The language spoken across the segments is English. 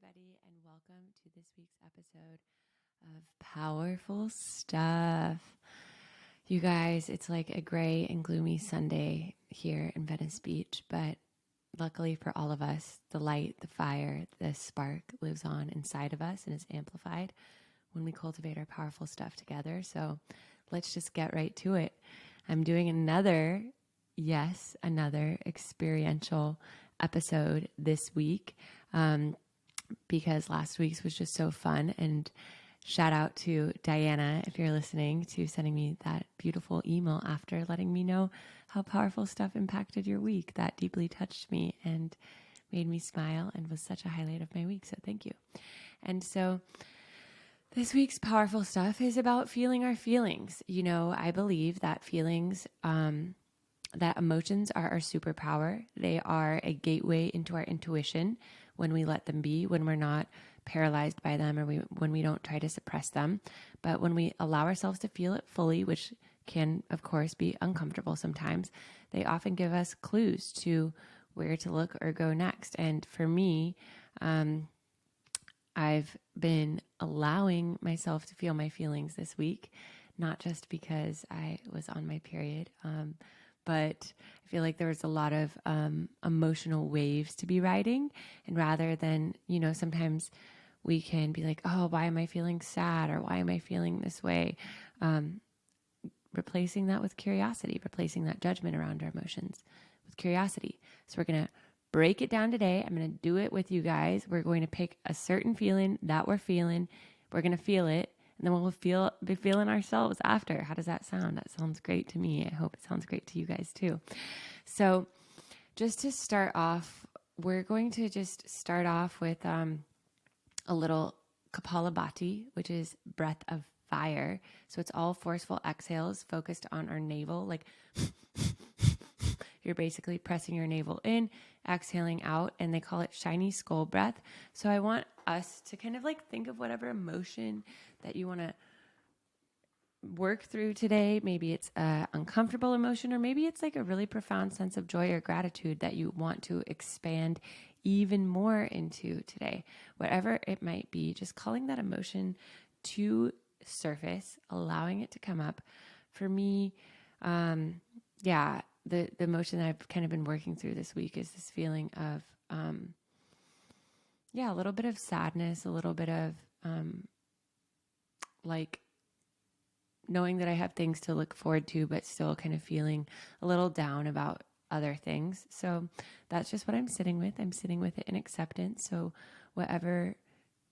everybody, and welcome to this week's episode of Powerful Stuff. You guys, it's like a gray and gloomy Sunday here in Venice Beach, but luckily for all of us, the light, the fire, the spark lives on inside of us and is amplified when we cultivate our powerful stuff together. So let's just get right to it. I'm doing another experiential episode this week because last week's was just so fun. And shout out to Diana, if you're listening, to sending me that beautiful email after letting me know how powerful stuff impacted your week. That deeply touched me and made me smile and was such a highlight of my week. So thank you. And so this week's powerful stuff is about feeling our feelings. You know, I believe that feelings, that emotions are our superpower. They are a gateway into our intuition when we let them be, when we're not paralyzed by them, or when we don't try to suppress them. But when we allow ourselves to feel it fully, which can, of course, be uncomfortable sometimes, they often give us clues to where to look or go next. And for me, I've been allowing myself to feel my feelings this week, not just because I was on my period, but I feel like there was a lot of emotional waves to be riding. And rather than, sometimes we can be like, oh, why am I feeling sad? Or why am I feeling this way? Replacing that with curiosity, replacing that judgment around our emotions with curiosity. So we're going to break it down today. I'm going to do it with you guys. We're going to pick a certain feeling that we're feeling. We're going to feel it. And then we'll be feeling ourselves after. How does that sound? That sounds great to me. I hope it sounds great to you guys too. So just to start off, we're going to just start off with a little Kapalabhati, which is breath of fire. So it's all forceful exhales focused on our navel. Like you're basically pressing your navel in, exhaling out, and they call it shiny skull breath. So I want us to kind of like think of whatever emotion that you want to work through today. Maybe it's an uncomfortable emotion, or maybe it's like a really profound sense of joy or gratitude that you want to expand even more into today. Whatever it might be, just calling that emotion to surface, allowing it to come up. For me, the emotion that I've kind of been working through this week is this feeling of, a little bit of sadness, a little bit of like knowing that I have things to look forward to, but still kind of feeling a little down about other things. So that's just what I'm sitting with. I'm sitting with it in acceptance. So whatever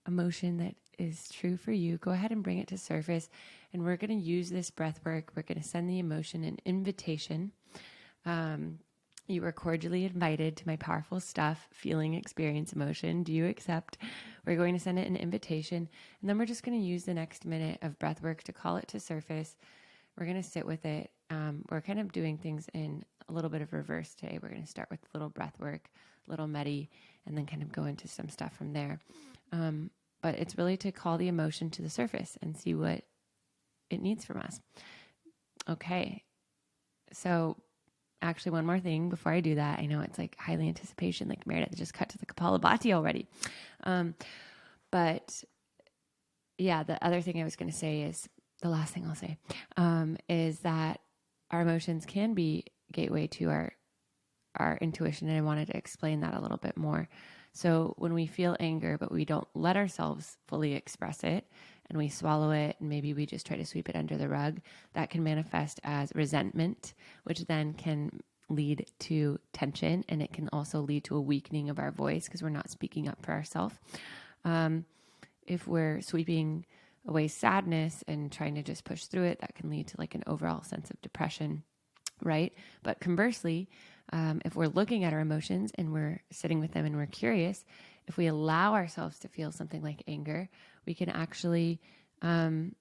emotion that is true for you, go ahead and bring it to surface. And we're going to use this breath work. We're going to send the emotion an invitation. You are cordially invited to my powerful stuff, feeling, experience, emotion. Do you accept? We're going to send it an invitation, and then we're just going to use the next minute of breath work to call it to surface. We're going to sit with it. We're kind of doing things in a little bit of reverse today. We're going to start with a little breath work, little medi, and then kind of go into some stuff from there. But it's really to call the emotion to the surface and see what it needs from us. Okay. So actually, one more thing before I do that. I know it's like highly anticipation, like Meredith just cut to the Kapalabhati already. But yeah, the other thing I was going to say is, the last thing I'll say, is that our emotions can be gateway to our intuition. And I wanted to explain that a little bit more. So when we feel anger, but we don't let ourselves fully express it, and we swallow it, and maybe we just try to sweep it under the rug, that can manifest as resentment, which then can lead to tension, and it can also lead to a weakening of our voice because we're not speaking up for ourselves. If we're sweeping away sadness and trying to just push through it, that can lead to like an overall sense of depression, right? But conversely, if we're looking at our emotions and we're sitting with them and we're curious, if we allow ourselves to feel something like anger, we can actually, it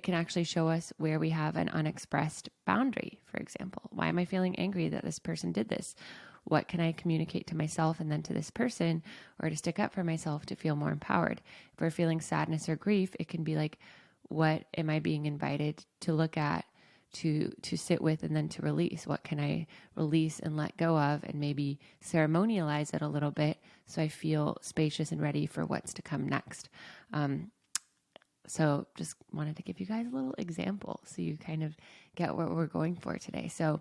can actually show us where we have an unexpressed boundary. For example, why am I feeling angry that this person did this? What can I communicate to myself and then to this person, or to stick up for myself to feel more empowered? If we're feeling sadness or grief, it can be like, what am I being invited to look at, to sit with, and then to release? What can I release and let go of, and maybe ceremonialize it a little bit so I feel spacious and ready for what's to come next. So just wanted to give you guys a little example so you kind of get what we're going for today. So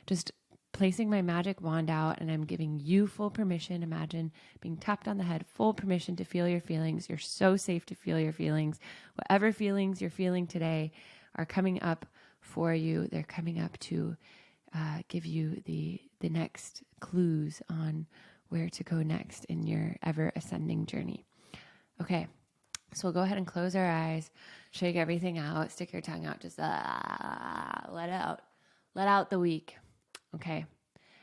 just placing my magic wand out, and I'm giving you full permission. Imagine being tapped on the head, full permission to feel your feelings. You're so safe to feel your feelings. Whatever feelings you're feeling today are coming up for you. They're coming up to give you the next clues on where to go next in your ever ascending journey. Okay. So we'll go ahead and close our eyes, shake everything out, stick your tongue out, just let out. Let out the week. Okay. And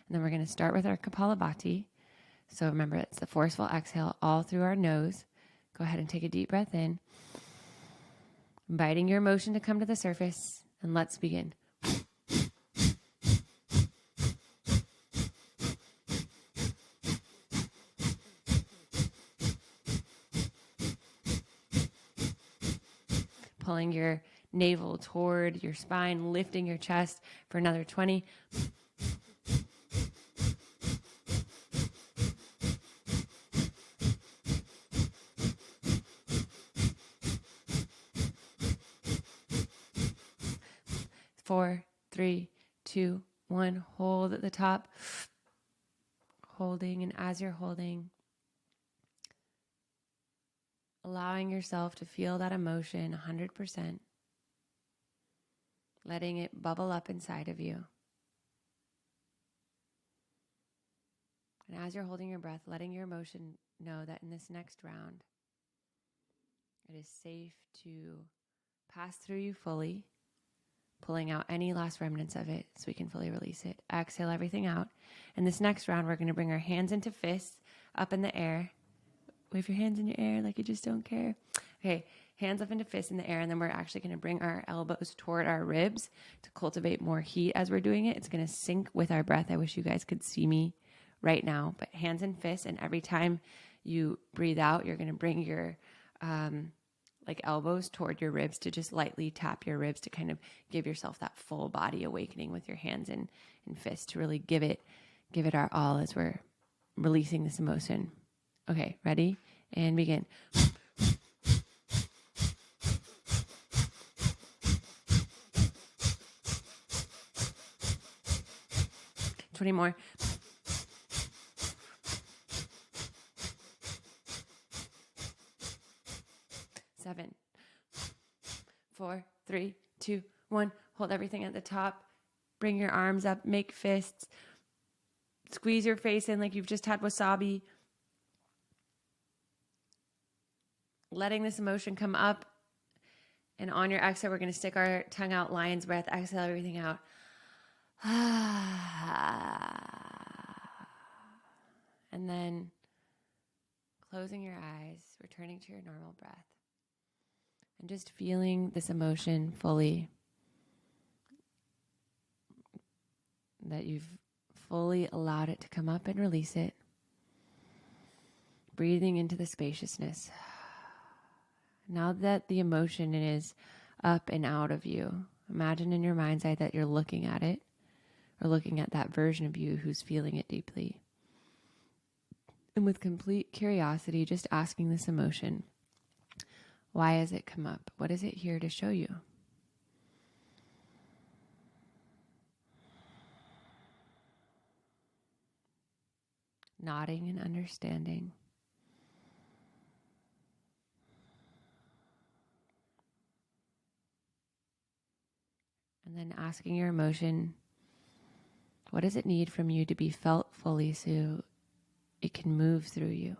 then we're going to start with our Kapalabhati. So remember, it's the forceful exhale all through our nose. Go ahead and take a deep breath in, inviting your emotion to come to the surface, and let's begin. Pulling your navel toward your spine, lifting your chest for another 20. Four, three, two, one. Hold at the top. Holding, and as you're holding, allowing yourself to feel that emotion 100%, letting it bubble up inside of you. And as you're holding your breath, letting your emotion know that in this next round, it is safe to pass through you fully, pulling out any last remnants of it so we can fully release it. Exhale everything out. In this next round, we're going to bring our hands into fists up in the air. Wave your hands in your air like you just don't care. Okay, hands up into fists in the air, and then we're actually going to bring our elbows toward our ribs to cultivate more heat as we're doing it. It's going to sync with our breath. I wish you guys could see me right now, but hands and fists, and every time you breathe out, you're going to bring your elbows toward your ribs to just lightly tap your ribs to kind of give yourself that full body awakening with your hands and fists to really give it our all as we're releasing this emotion. Okay, ready? And begin. 20 more. 7, 4, 3, 2, 1. Hold everything at the top. Bring your arms up. Make fists. Squeeze your face in like you've just had wasabi. Letting this emotion come up. And on your exhale, we're going to stick our tongue out, lion's breath. Exhale everything out. And then closing your eyes, returning to your normal breath. And just feeling this emotion fully. That you've fully allowed it to come up and release it. Breathing into the spaciousness. Now that the emotion is up and out of you, imagine in your mind's eye that you're looking at it, or looking at that version of you who's feeling it deeply. And with complete curiosity, just asking this emotion, why has it come up? What is it here to show you? Nodding and understanding. And then asking your emotion, what does it need from you to be felt fully so it can move through you?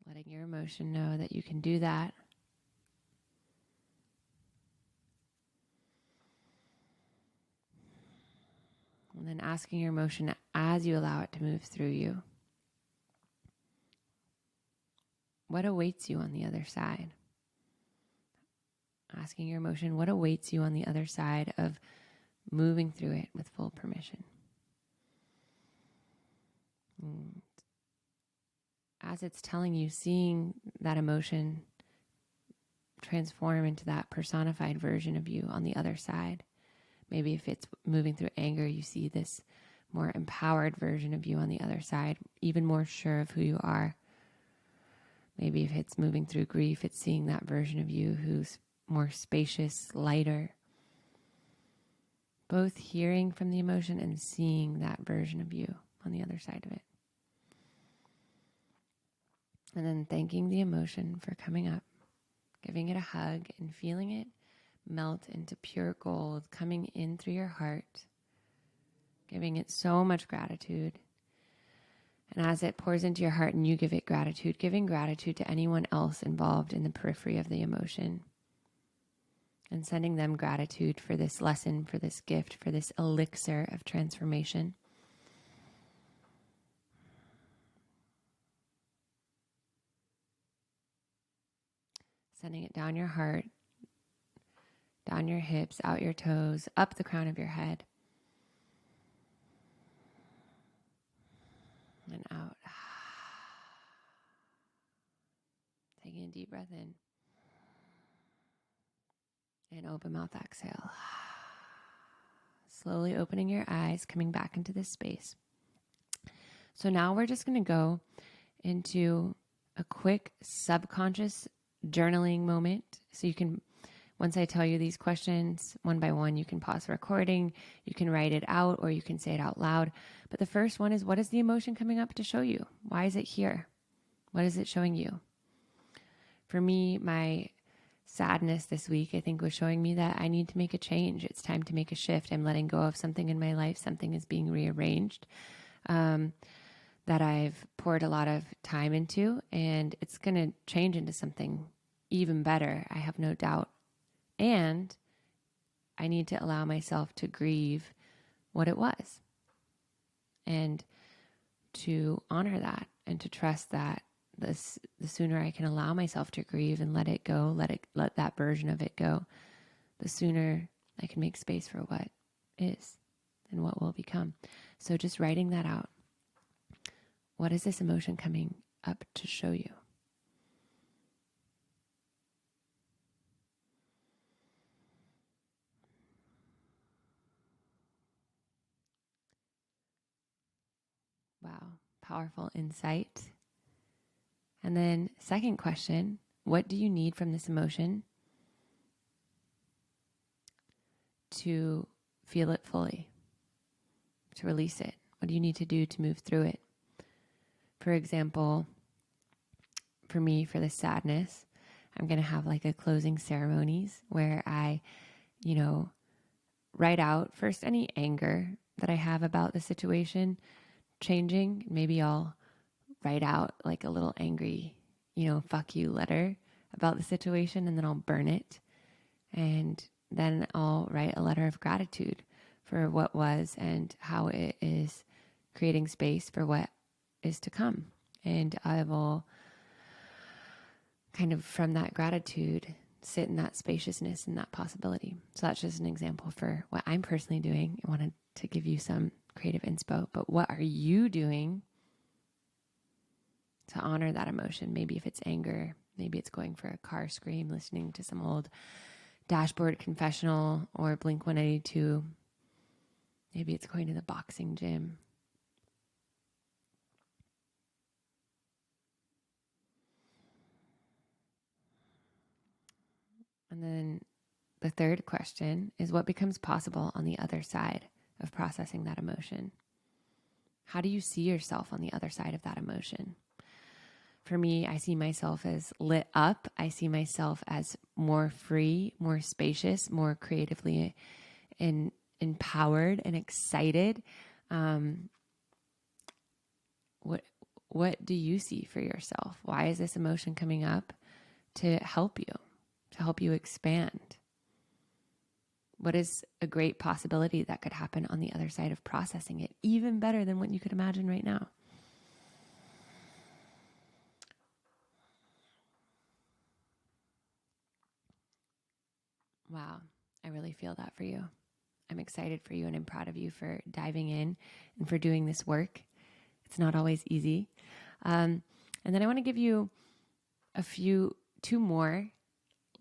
Letting your emotion know that you can do that. And then asking your emotion as you allow it to move through you, what awaits you on the other side? Asking your emotion, what awaits you on the other side of moving through it with full permission? And as it's telling you, seeing that emotion transform into that personified version of you on the other side. Maybe if it's moving through anger, you see this more empowered version of you on the other side, even more sure of who you are. Maybe if it's moving through grief, it's seeing that version of you who's more spacious, lighter. Both hearing from the emotion and seeing that version of you on the other side of it. And then thanking the emotion for coming up, giving it a hug and feeling it melt into pure gold, coming in through your heart, giving it so much gratitude. And as it pours into your heart and you give it gratitude, giving gratitude to anyone else involved in the periphery of the emotion. And sending them gratitude for this lesson, for this gift, for this elixir of transformation. Sending it down your heart, down your hips, out your toes, up the crown of your head. And out. Taking a deep breath in. And open mouth exhale. Slowly opening your eyes, coming back into this space. So now we're just going to go into a quick subconscious journaling moment. So you can, once I tell you these questions one by one, you can pause the recording, you can write it out, or you can say it out loud. But the first one is, what is the emotion coming up to show you? Why is it here? What is it showing you? For me, my sadness this week, I think, was showing me that I need to make a change. It's time to make a shift. I'm letting go of something in my life. Something is being rearranged that I've poured a lot of time into, and it's going to change into something even better. I have no doubt. And I need to allow myself to grieve what it was and to honor that and to trust that the sooner I can allow myself to grieve and let it go, let that version of it go, the sooner I can make space for what is and what will become. So just writing that out. What is this emotion coming up to show you? Wow, powerful insight. And then second question, what do you need from this emotion to feel it fully, to release it? What do you need to do to move through it? For example, for me, for the sadness, I'm going to have like a closing ceremonies where I, write out first any anger that I have about the situation changing. Maybe I'll write out like a little angry, fuck you letter about the situation, and then I'll burn it. And then I'll write a letter of gratitude for what was and how it is creating space for what is to come. And I will kind of, from that gratitude, sit in that spaciousness and that possibility. So that's just an example for what I'm personally doing. I wanted to give you some creative inspo, but what are you doing to honor that emotion? Maybe if it's anger, maybe it's going for a car scream, listening to some old Dashboard Confessional or Blink 182. Maybe it's going to the boxing gym. And then the third question is, what becomes possible on the other side of processing that emotion? How do you see yourself on the other side of that emotion? For me, I see myself as lit up. I see myself as more free, more spacious, more creatively empowered and excited. What do you see for yourself? Why is this emotion coming up to help you expand? What is a great possibility that could happen on the other side of processing it, even better than what you could imagine right now? Wow, I really feel that for you. I'm excited for you, and I'm proud of you for diving in and for doing this work. It's not always easy. And then I want to give you two more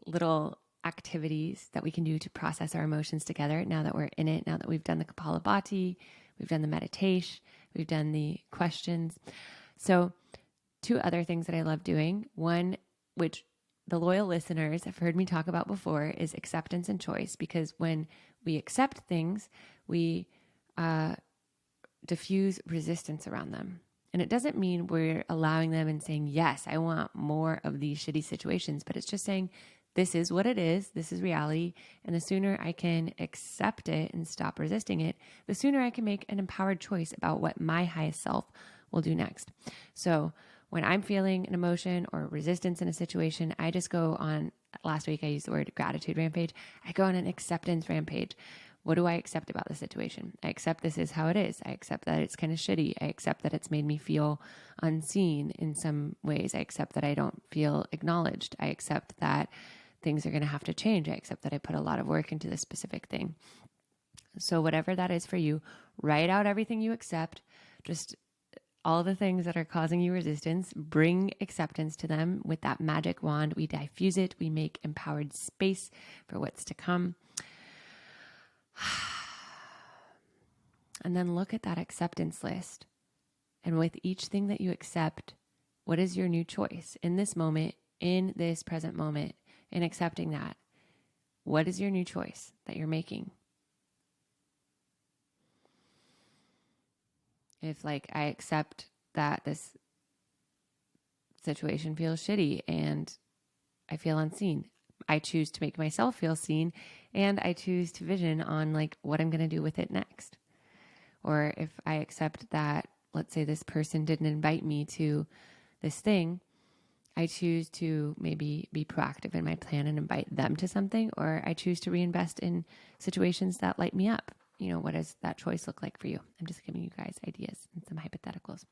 little activities that we can do to process our emotions together now that we're in it, now that we've done the Kapalabhati, we've done the meditation, we've done the questions. So 2 other things that I love doing. One, which the loyal listeners have heard me talk about before, is acceptance and choice, because when we accept things, we diffuse resistance around them. And it doesn't mean we're allowing them and saying, yes, I want more of these shitty situations, but it's just saying, this is what it is. This is reality. And the sooner I can accept it and stop resisting it, the sooner I can make an empowered choice about what my highest self will do next. So when I'm feeling an emotion or resistance in a situation, I just go on, last week I used the word gratitude rampage. I go on an acceptance rampage. What do I accept about the situation? I accept this is how it is. I accept that it's kind of shitty. I accept that it's made me feel unseen in some ways. I accept that I don't feel acknowledged. I accept that things are going to have to change. I accept that I put a lot of work into this specific thing. So whatever that is for you, write out everything you accept. Just all the things that are causing you resistance, bring acceptance to them with that magic wand. We diffuse it. We make empowered space for what's to come. And then look at that acceptance list. And with each thing that you accept, what is your new choice in this moment, in this present moment, in accepting that? What is your new choice that you're making? If like I accept that this situation feels shitty and I feel unseen, I choose to make myself feel seen, and I choose to vision on like what I'm going to do with it next. Or if I accept that, let's say this person didn't invite me to this thing, I choose to maybe be proactive in my plan and invite them to something, or I choose to reinvest in situations that light me up. You know, what does that choice look like for you? I'm just giving you guys ideas and some hypotheticals.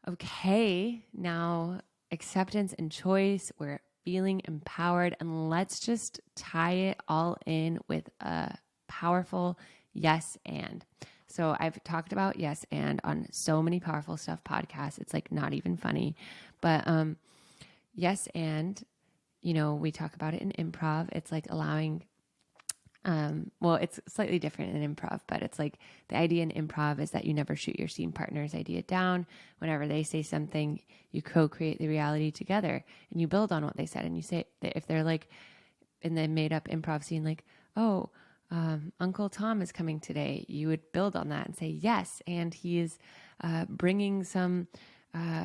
Okay, now acceptance and choice. We're feeling empowered, and let's just tie it all in with a powerful yes and. So I've talked about yes and on so many Powerful Stuff podcasts. It's like not even funny, but yes and, you know, we talk about it in improv. It's like allowing, well, it's slightly different in improv, but it's like the idea in improv is that you never shoot your scene partner's idea down. Whenever they say something, you co-create the reality together and you build on what they said. And you say that if they're like in the made up improv scene, like, oh, Uncle Tom is coming today, you would build on that and say, yes, and he is bringing some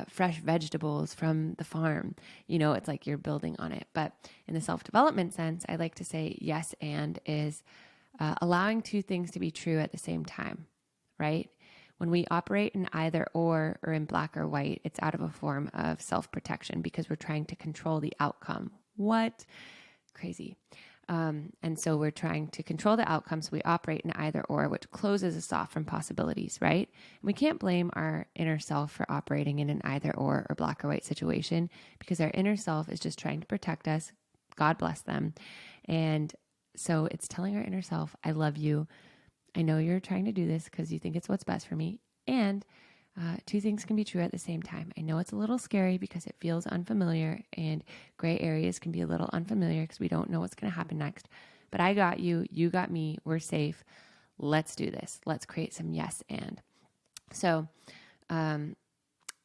fresh vegetables from the farm. You know, it's like you're building on it. But in the self-development sense, I like to say yes and is allowing 2 things to be true at the same time, right? When we operate in either or in black or white, it's out of a form of self-protection because we're trying to control the outcome. What? Crazy. And so we're trying to control the outcome. So we operate in either or, which closes us off from possibilities, right? And we can't blame our inner self for operating in an either or black or white situation because our inner self is just trying to protect us. God bless them. And so it's telling our inner self, I love you. I know you're trying to do this because you think it's what's best for me. And 2 things can be true at the same time. I know it's a little scary because it feels unfamiliar, and gray areas can be a little unfamiliar because we don't know what's going to happen next. But I got you. You got me. We're safe. Let's do this. Let's create some yes and. So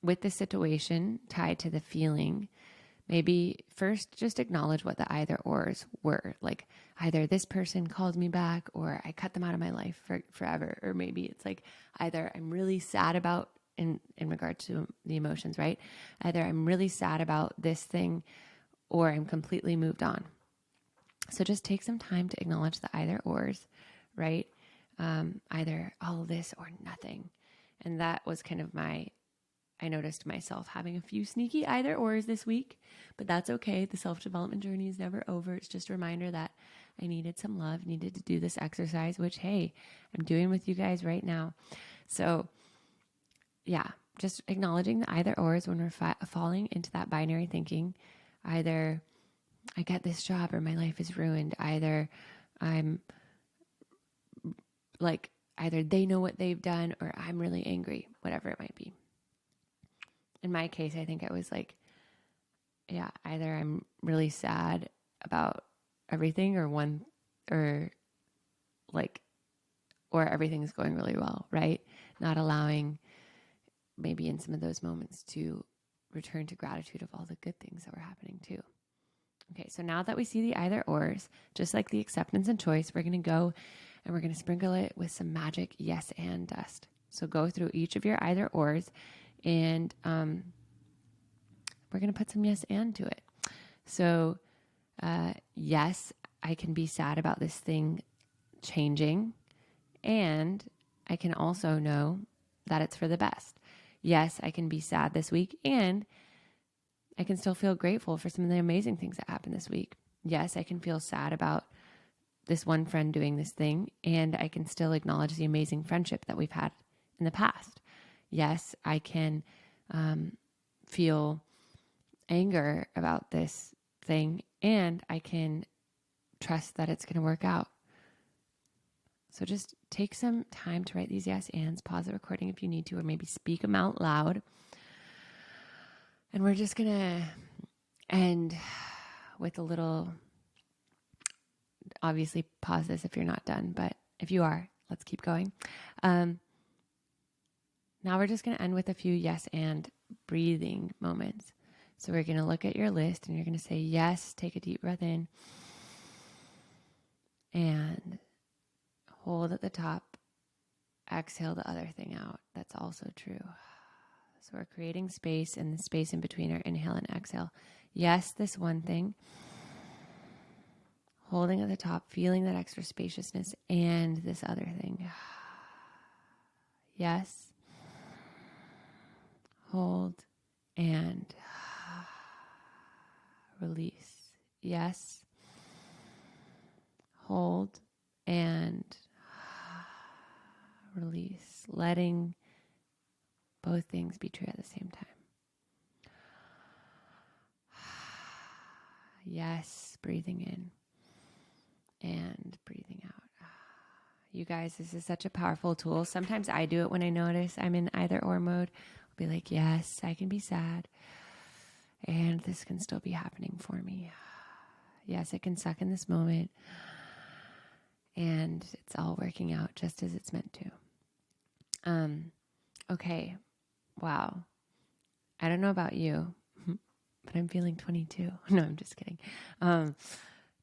with the situation tied to the feeling, maybe first just acknowledge what the either ors were. Like either this person called me back or I cut them out of my life forever. Or maybe it's like either I'm really sad about in regard to the emotions, right? Either I'm really sad about this thing or I'm completely moved on. So just take some time to acknowledge the either ors, right? Either all this or nothing. And that was kind of I noticed myself having a few sneaky either ors this week, but that's okay. The self-development journey is never over. It's just a reminder that I needed some love, needed to do this exercise, which, hey, I'm doing with you guys right now. So yeah, just acknowledging the either ors when we're falling into that binary thinking. Either I get this job or my life is ruined. Either I'm like, either they know what they've done or I'm really angry, whatever it might be. In my case, I think I was like, yeah, either I'm really sad about everything or like, or everything's going really well, right? Not allowing maybe in some of those moments to return to gratitude of all the good things that were happening too. Okay, so now that we see the either ors, just like the acceptance and choice, we're going to go and we're going to sprinkle it with some magic yes and dust. So go through each of your either ors and we're going to put some yes and to it. So yes, I can be sad about this thing changing, and I can also know that it's for the best. Yes, I can be sad this week, and I can still feel grateful for some of the amazing things that happened this week. Yes, I can feel sad about this one friend doing this thing, and I can still acknowledge the amazing friendship that we've had in the past. Yes, I can feel anger about this thing, and I can trust that it's going to work out. So just take some time to write these yes ands, pause the recording if you need to, or maybe speak them out loud. And we're just going to end with a little, obviously pause this if you're not done, but if you are, let's keep going. Now we're just going to end with a few yes and breathing moments. So we're going to look at your list and you're going to say yes, take a deep breath in, and hold at the top, exhale the other thing out. That's also true. So we're creating space, and the space in between our inhale and exhale. Yes, this one thing. Holding at the top, feeling that extra spaciousness, and this other thing. Yes. Hold and release. Yes. Hold and release. Letting both things be true at the same time. Yes, breathing in and breathing out. You guys, this is such a powerful tool. Sometimes I do it when I notice I'm in either or mode. I'll be like, yes, I can be sad, and this can still be happening for me. Yes, it can suck in this moment, and it's all working out just as it's meant to. Okay. Wow. I don't know about you, but I'm feeling 22. No, I'm just kidding.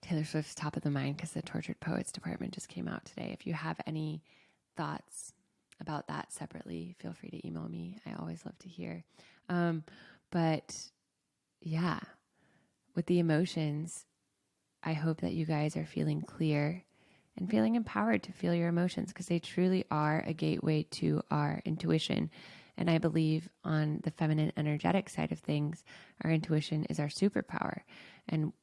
Taylor Swift's top of the mind because the Tortured Poets Department just came out today. If you have any thoughts about that separately, feel free to email me. I always love to hear. But yeah, with the emotions, I hope that you guys are feeling clear and feeling empowered to feel your emotions, because they truly are a gateway to our intuition. And I believe on the feminine energetic side of things, our intuition is our superpower. And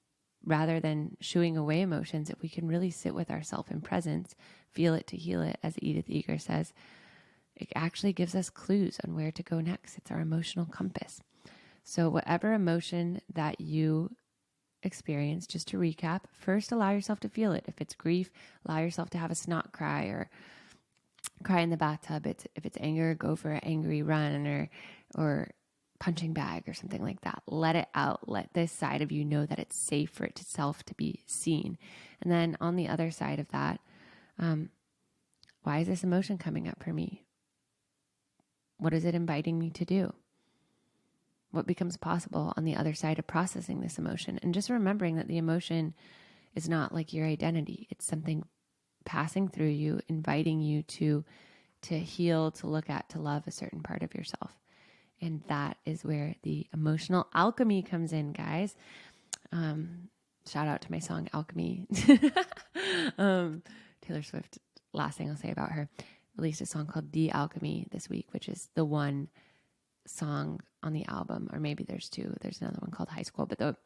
rather than shooing away emotions, if we can really sit with ourselves in presence, feel it to heal it, as Edith Eger says, it actually gives us clues on where to go next. It's our emotional compass. So whatever emotion that you experience, just to recap, first allow yourself to feel it. If it's grief, allow yourself to have a snot cry or cry in the bathtub. If it's anger, go for an angry run or punching bag or something like that. Let it out. Let this side of you know that it's safe for itself to be seen. And then on the other side of that, why is this emotion coming up for me? What is it inviting me to do? What becomes possible on the other side of processing this emotion? And just remembering that the emotion is not like your identity. It's something passing through you, inviting you to heal, to look at, to love a certain part of yourself. And that is where the emotional alchemy comes in, guys. Shout out to my song Alchemy. Taylor Swift, last thing I'll say about her, released a song called The Alchemy this week, which is the one song on the album, or maybe there's two. There's another one called High School, but the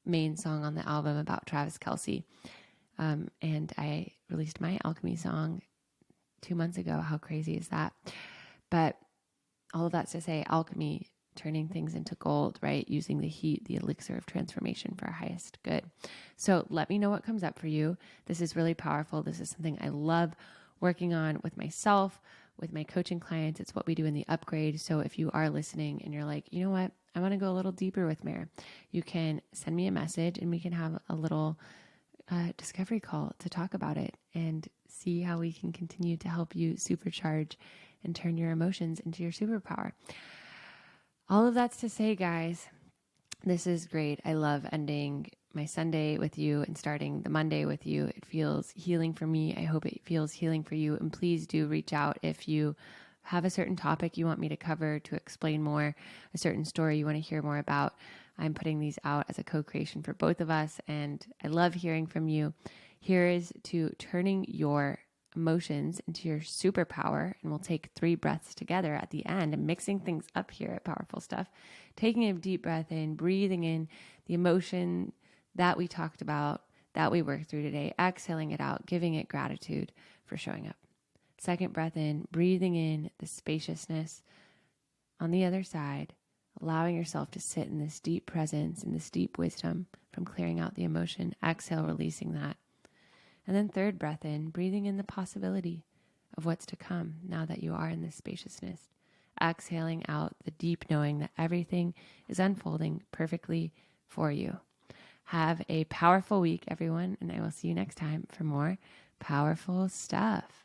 main song on the album about Travis Kelce. And I released my Alchemy song 2 months ago. How crazy is that? But all of that's to say, alchemy, turning things into gold, right? Using the heat, the elixir of transformation for our highest good. So let me know what comes up for you. This is really powerful. This is something I love working on with myself, with my coaching clients. It's what we do in the upgrade. So if you are listening and you're like, you know what, I want to go a little deeper with Mare, you can send me a message and we can have a little discovery call to talk about it and see how we can continue to help you supercharge and turn your emotions into your superpower. All of that's to say, guys, this is great. I love ending my Sunday with you and starting the Monday with you. It feels healing for me. I hope it feels healing for you. And please do reach out if you have a certain topic you want me to cover, to explain more, a certain story you want to hear more about. I'm putting these out as a co-creation for both of us, and I love hearing from you. Here is to turning your emotions into your superpower, and we'll take 3 breaths together at the end and mixing things up here at Powerful Stuff. Taking a deep breath in, breathing in the emotion that we talked about, that we worked through today, exhaling it out, giving it gratitude for showing up. Second breath in, breathing in the spaciousness on the other side, allowing yourself to sit in this deep presence, in this deep wisdom from clearing out the emotion. Exhale, releasing that. And then third breath in, breathing in the possibility of what's to come now that you are in this spaciousness. Exhaling out the deep knowing that everything is unfolding perfectly for you. Have a powerful week, everyone, and I will see you next time for more powerful stuff.